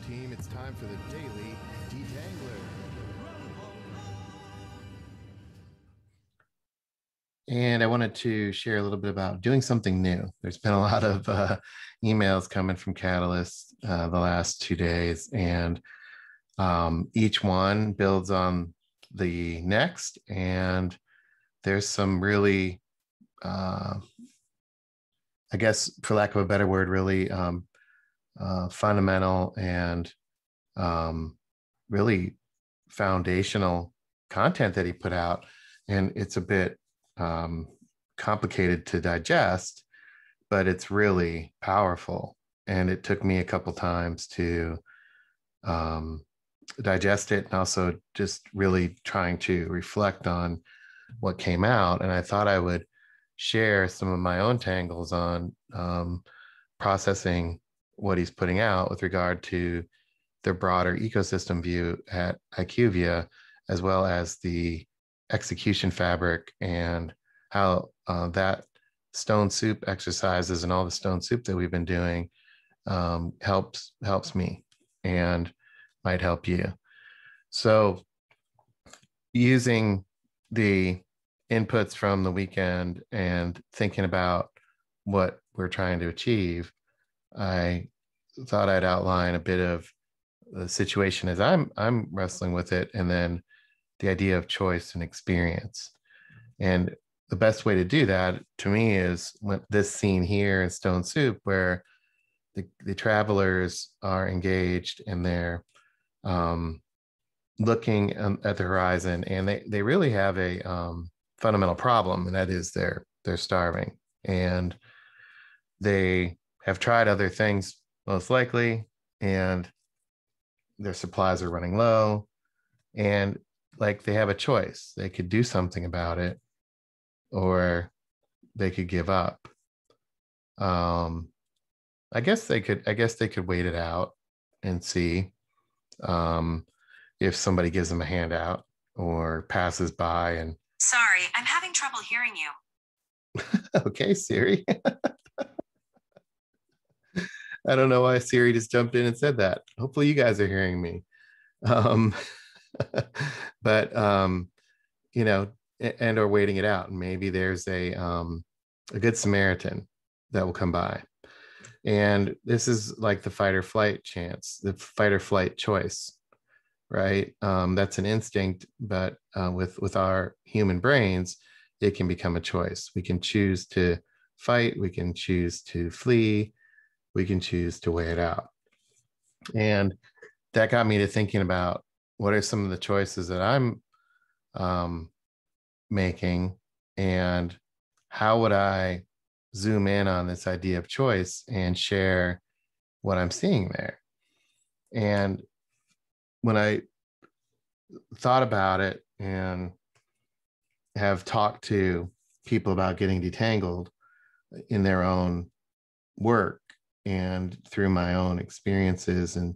team. It's time for the Daily Detangler. And I wanted to share a little bit about doing something new. There's been a lot of emails coming from Catalyst the last 2 days, and each one builds on the next. And there's some really, I guess, for lack of a better word, really fundamental and really foundational content that he put out. And it's a bit complicated to digest, but it's really powerful. And it took me a couple times to digest it, and also just really trying to reflect on what came out. And I thought I would share some of my own tangles on processing what he's putting out with regard to the broader ecosystem view at IQVIA, as well as the execution fabric and how that stone soup exercises and all the stone soup that we've been doing helps me and might help you. So using the inputs from the weekend and thinking about what we're trying to achieve, I thought I'd outline a bit of the situation as I'm wrestling with it, and then the idea of choice and experience. And the best way to do that to me is this scene here in Stone Soup, where the travelers are engaged and they're looking at the horizon, and they really have a fundamental problem, and that is they're starving, and they have tried other things most likely, and their supplies are running low, and like they have a choice. They could do something about it, or they could give up. I guess they could wait it out and see if somebody gives them a handout or passes by and sorry, I'm having trouble hearing you. Okay, Siri. I don't know why Siri just jumped in and said that. Hopefully you guys are hearing me. But and or waiting it out, and maybe there's a good Samaritan that will come by. And this is like the fight or flight chance, the fight or flight choice, right? That's an instinct, but with our human brains, it can become a choice. We can choose to fight, we can choose to flee, we can choose to weigh it out. And that got me to thinking about what are some of the choices that I'm making, and how would I zoom in on this idea of choice and share what I'm seeing there. And when I thought about it and have talked to people about getting detangled in their own work and through my own experiences and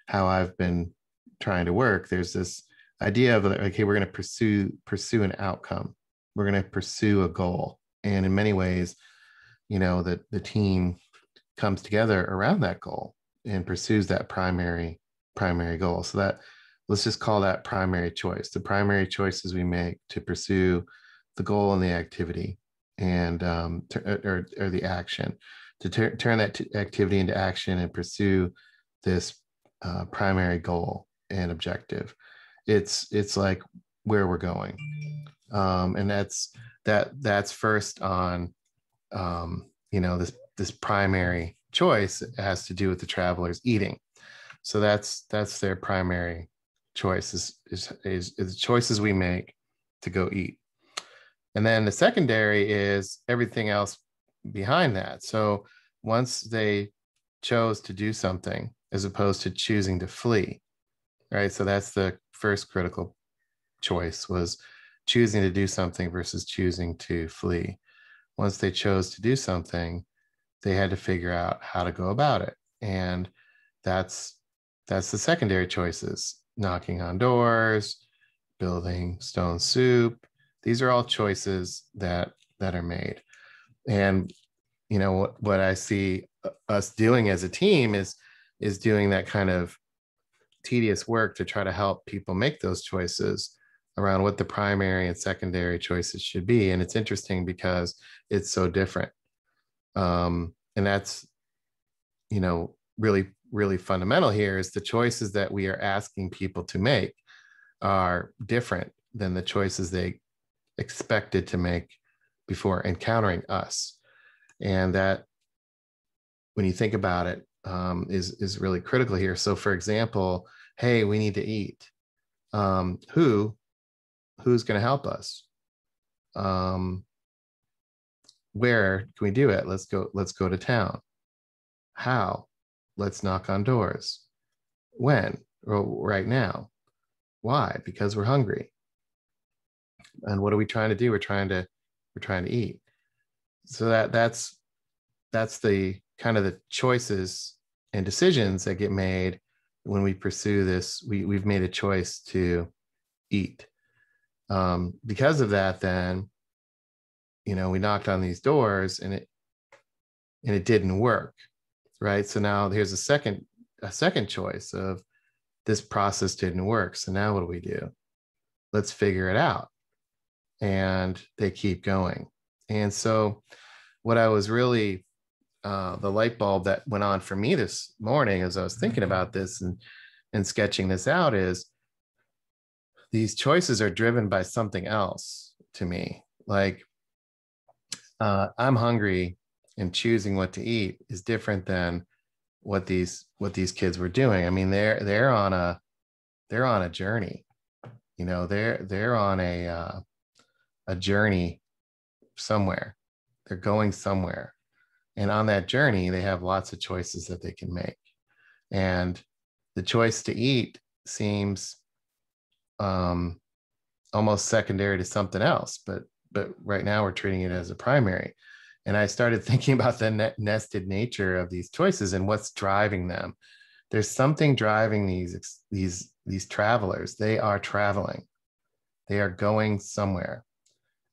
how I've been trying to work, there's this idea of, okay, we're going to pursue an outcome. We're going to pursue a goal. And in many ways, that the team comes together around that goal and pursues that primary goal. So that, let's just call that primary choice. The primary choices we make to pursue the goal and the activity, and or the action, to turn that activity into action and pursue this primary goal and objective. It's like where we're going, and that's first on this primary choice has to do with the travelers eating. So that's their primary choice is choices we make to go eat. And then the secondary is everything else behind that. So once they chose to do something as opposed to choosing to flee, right? So that's the first critical choice, was choosing to do something versus choosing to flee. Once they chose to do something, they had to figure out how to go about it. And that's the secondary choices: knocking on doors, building stone soup. These are all choices that are made. And what I see us doing as a team is doing that kind of tedious work to try to help people make those choices around what the primary and secondary choices should be. And it's interesting because it's so different. And that's, really, really fundamental here is the choices that we are asking people to make are different than the choices they expected to make before encountering us. And that, when you think about it, is really critical here. So, for example, hey, we need to eat. Who's going to help us? Where can we do it? Let's go to town. How? Let's knock on doors. When? Right now. Why? Because we're hungry. And what are we trying to do? We're trying to eat. So that's the kind of the choices and decisions that get made when we pursue this. We've made a choice to eat. Because of that, then, we knocked on these doors and it didn't work, right? So now here's a second choice of this process didn't work. So now what do? Let's figure it out. And they keep going. And so what I was really, the light bulb that went on for me this morning as I was thinking about this and sketching this out is these choices are driven by something else to me. Like, I'm hungry and choosing what to eat is different than what these kids were doing. I mean, they're on a journey. They're on a journey somewhere. They're going somewhere. And on that journey, they have lots of choices that they can make. And the choice to eat seems almost secondary to something else, but right now we're treating it as a primary. And I started thinking about the nested nature of these choices and what's driving them. There's something driving these travelers. They are traveling. They are going somewhere.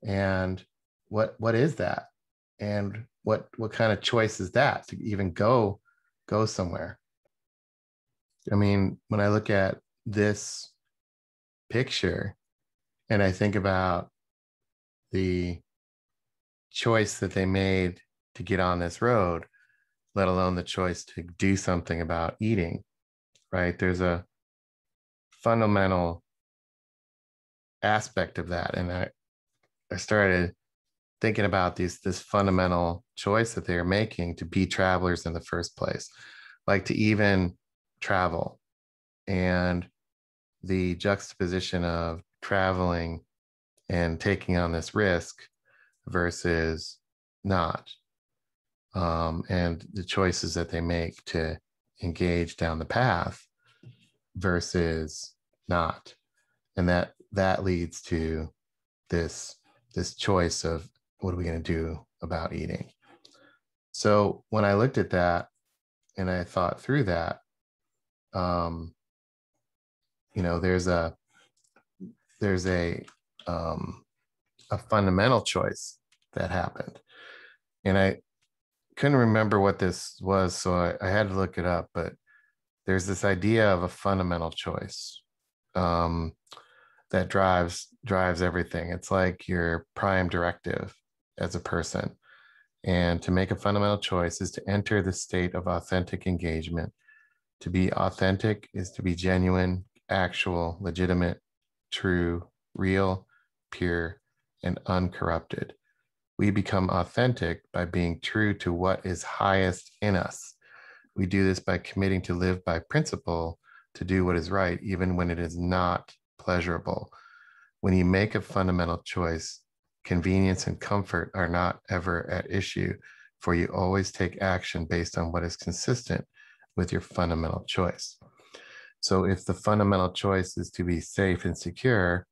And what is that? And what kind of choice is that to even go somewhere? I mean, when I look at this picture and I think about the choice that they made to get on this road, let alone the choice to do something about eating, right? There's a fundamental aspect of that. And I started thinking about this fundamental choice that they're making to be travelers in the first place, like to even travel, and the juxtaposition of traveling and taking on this risk versus not, and the choices that they make to engage down the path versus not, and that leads to this choice of what are we going to do about eating. So when I looked at that and I thought through that, there's a fundamental choice that happened, and I couldn't remember what this was, so I had to look it up. But there's this idea of a fundamental choice that drives everything. It's like your prime directive as a person. And to make a fundamental choice is to enter the state of authentic engagement. To be authentic is to be genuine, actual, legitimate, true, real, pure, and uncorrupted. We become authentic by being true to what is highest in us. We do this by committing to live by principle, to do what is right, even when it is not pleasurable. When you make a fundamental choice, convenience and comfort are not ever at issue, for you always take action based on what is consistent with your fundamental choice. So if the fundamental choice is to be safe and secure,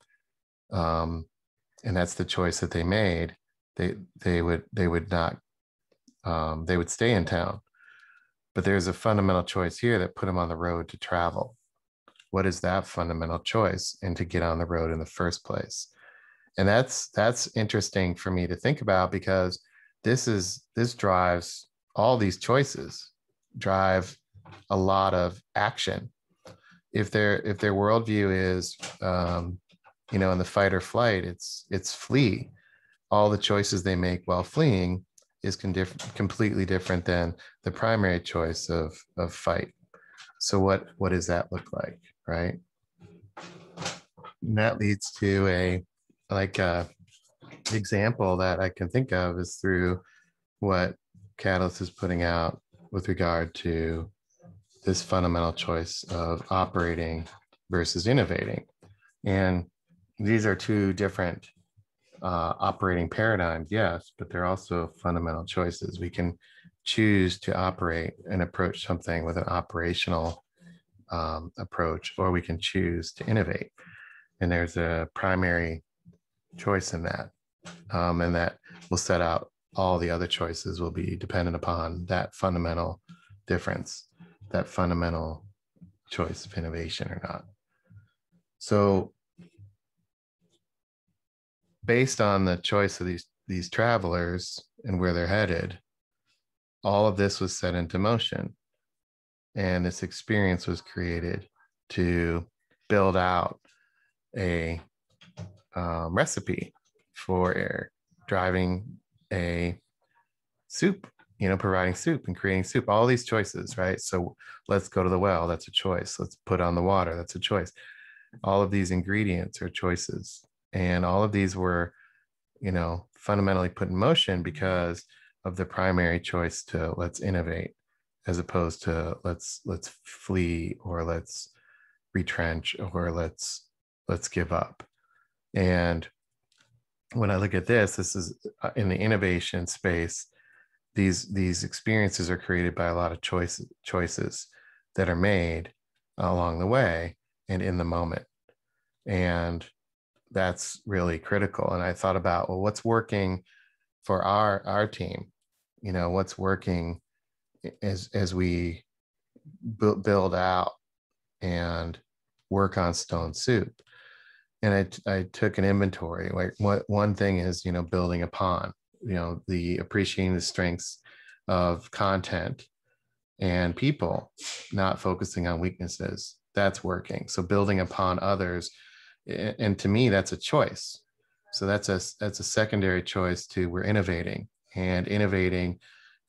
and that's the choice that they made, they would not, they would stay in town. But there's a fundamental choice here that put them on the road to travel. What is that fundamental choice? And to get on the road in the first place. And that's interesting for me to think about, because this drives all these choices, drive a lot of action. if their worldview is in the fight or flight, it's flee. All the choices they make while fleeing is completely different than the primary choice of fight. So what does that look like, right? And that leads to a example that I can think of is through what Catalyst is putting out with regard to this fundamental choice of operating versus innovating. And these are two different operating paradigms, yes, but they're also fundamental choices. We can choose to operate and approach something with an operational approach, or we can choose to innovate. And there's a primary choice in that. And that will set out all the other choices will be dependent upon that fundamental difference, that fundamental choice of innovation or not. So based on the choice of these travelers and where they're headed, all of this was set into motion. And this experience was created to build out a recipe for driving a soup, providing soup and creating soup, all these choices, right? So let's go to the well, that's a choice. Let's put on the water, that's a choice. All of these ingredients are choices. And all of these were, fundamentally put in motion because of the primary choice to let's innovate, as opposed to let's flee, or let's retrench, or let's give up. And when I look at this is in the innovation space. These experiences are created by a lot of choices that are made along the way and in the moment. And that's really critical. And I thought about, well, what's working for our team? What's working as we build out and work on Stone Soup. And I took an inventory. Like one thing is, building upon, the appreciating the strengths of content and people, not focusing on weaknesses. That's working. So building upon others. And to me, that's a choice. So that's a secondary choice to we're innovating, and innovating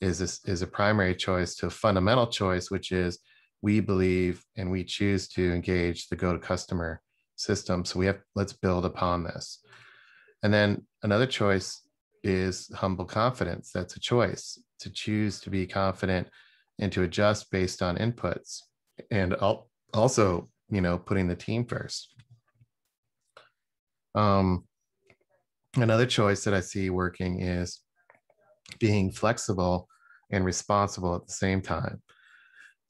is a primary choice to a fundamental choice, which is we believe and we choose to engage the go to customer system. So let's build upon this. And then another choice is humble confidence. That's a choice to choose to be confident and to adjust based on inputs, and also, putting the team first. Another choice that I see working is being flexible and responsible at the same time.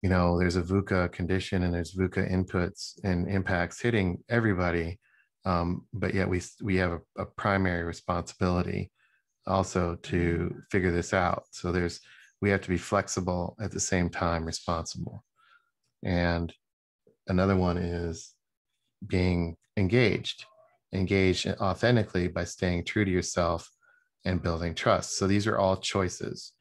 There's a VUCA condition and there's VUCA inputs and impacts hitting everybody. But yet we have a primary responsibility also to figure this out. So we have to be flexible at the same time responsible. And another one is being engaged authentically by staying true to yourself and building trust. So these are all choices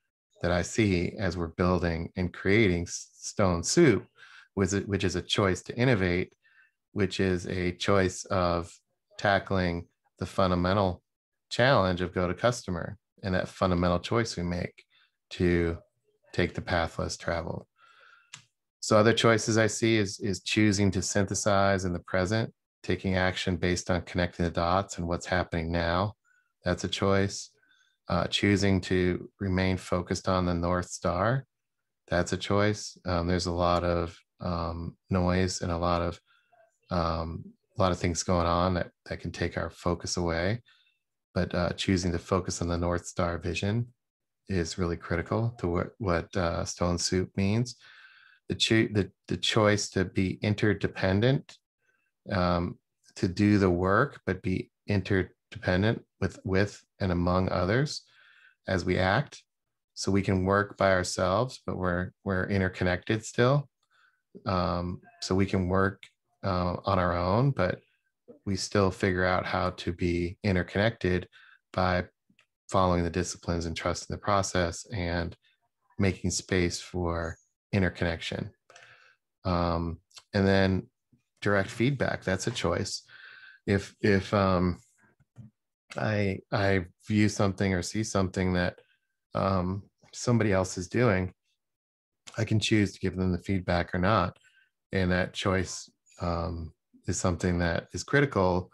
that I see as we're building and creating Stone Soup, which is a choice to innovate, which is a choice of tackling the fundamental challenge of go to customer, and that fundamental choice we make to take the path less traveled. So other choices I see is choosing to synthesize in the present, taking action based on connecting the dots and what's happening now. That's a choice. Choosing to remain focused on the North Star. That's a choice. There's a lot of noise and a lot of things going on that can take our focus away. But choosing to focus on the North Star vision is really critical to what Stone Soup means. The choice to be interdependent, to do the work, but be interdependent with and among others as we act. So we can work by ourselves, but we're interconnected still. So we can work on our own, but we still figure out how to be interconnected by following the disciplines and trusting the process and making space for interconnection. And then direct feedback. That's a choice. If I view something or see something that somebody else is doing, I can choose to give them the feedback or not. And that choice is something that is critical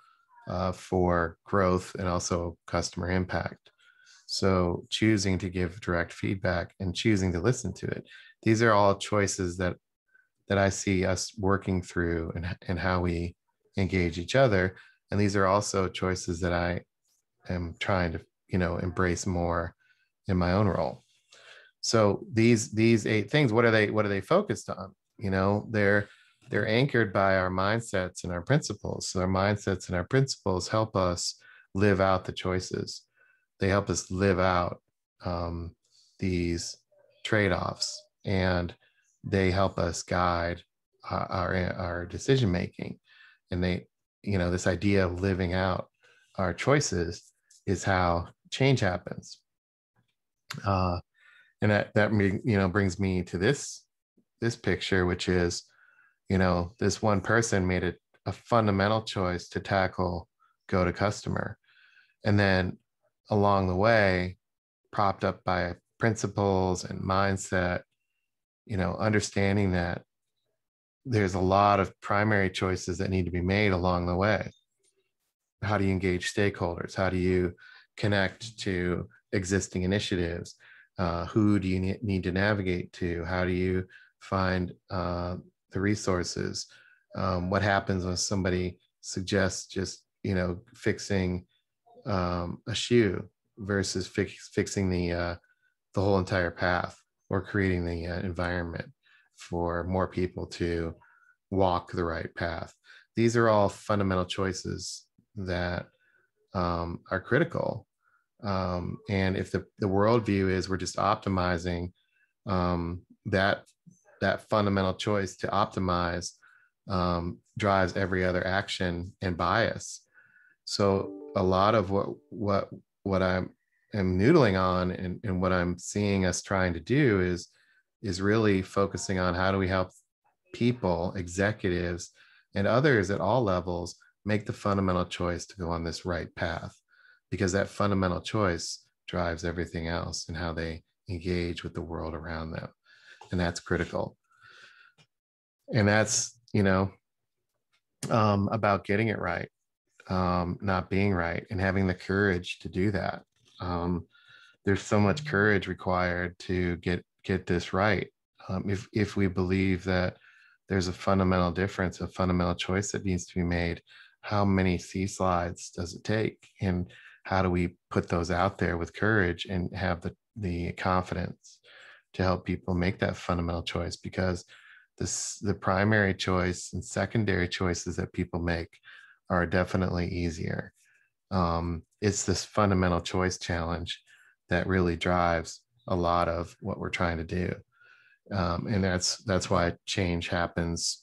for growth and also customer impact. So choosing to give direct feedback and choosing to listen to it, these are all choices that I see us working through, and how we engage each other. And these are also choices that I am trying to, embrace more in my own role. So these 8 things, what are they focused on? They're anchored by our mindsets and our principles. So our mindsets and our principles help us live out the choices. They help us live out these trade-offs, and they help us guide our decision making. And this idea of living out our choices is how change happens. And that brings me to this picture, which is, this one person made it a fundamental choice to tackle go to customer, and then along the way, propped up by principles and mindset, understanding that there's a lot of primary choices that need to be made along the way. How do you engage stakeholders? How do you connect to existing initiatives? Who do you need to navigate to? How do you find the resources? What happens when somebody suggests just, fixing a shoe versus fixing the whole entire path, or creating the environment for more people to walk the right path? These are all fundamental choices that are critical. And if the worldview is we're just optimizing, that fundamental choice to optimize drives every other action and bias. So a lot of what I'm noodling on, and what I'm seeing us trying to do is really focusing on how do we help people, executives, and others at all levels make the fundamental choice to go on this right path, because that fundamental choice drives everything else and how they engage with the world around them. And that's critical. And that's, about getting it right, not being right, and having the courage to do that. There's so much courage required to get this right. If we believe that there's a fundamental difference, a fundamental choice that needs to be made, how many C slides does it take? And how do we put those out there with courage and have the confidence to help people make that fundamental choice? Because the primary choice and secondary choices that people make are definitely easier. It's this fundamental choice challenge that really drives a lot of what we're trying to do. And that's why change happens,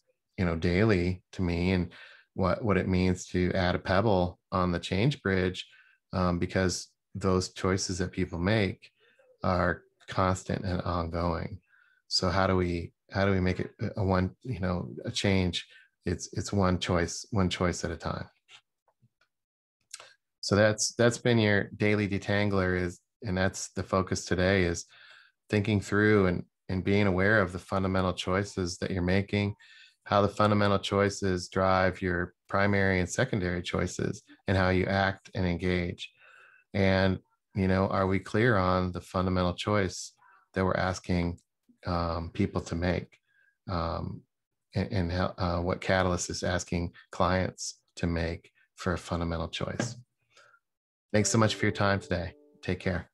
daily to me, and what it means to add a pebble on the change bridge, because those choices that people make are constant and ongoing. So how do we make it a change? It's one choice at a time. So that's been your daily detangler, and that's the focus today, is thinking through and being aware of the fundamental choices that you're making, how the fundamental choices drive your primary and secondary choices, and how you act and engage. And, are we clear on the fundamental choice that we're asking people to make, and how, what Catalyst is asking clients to make for a fundamental choice? Thanks so much for your time today. Take care.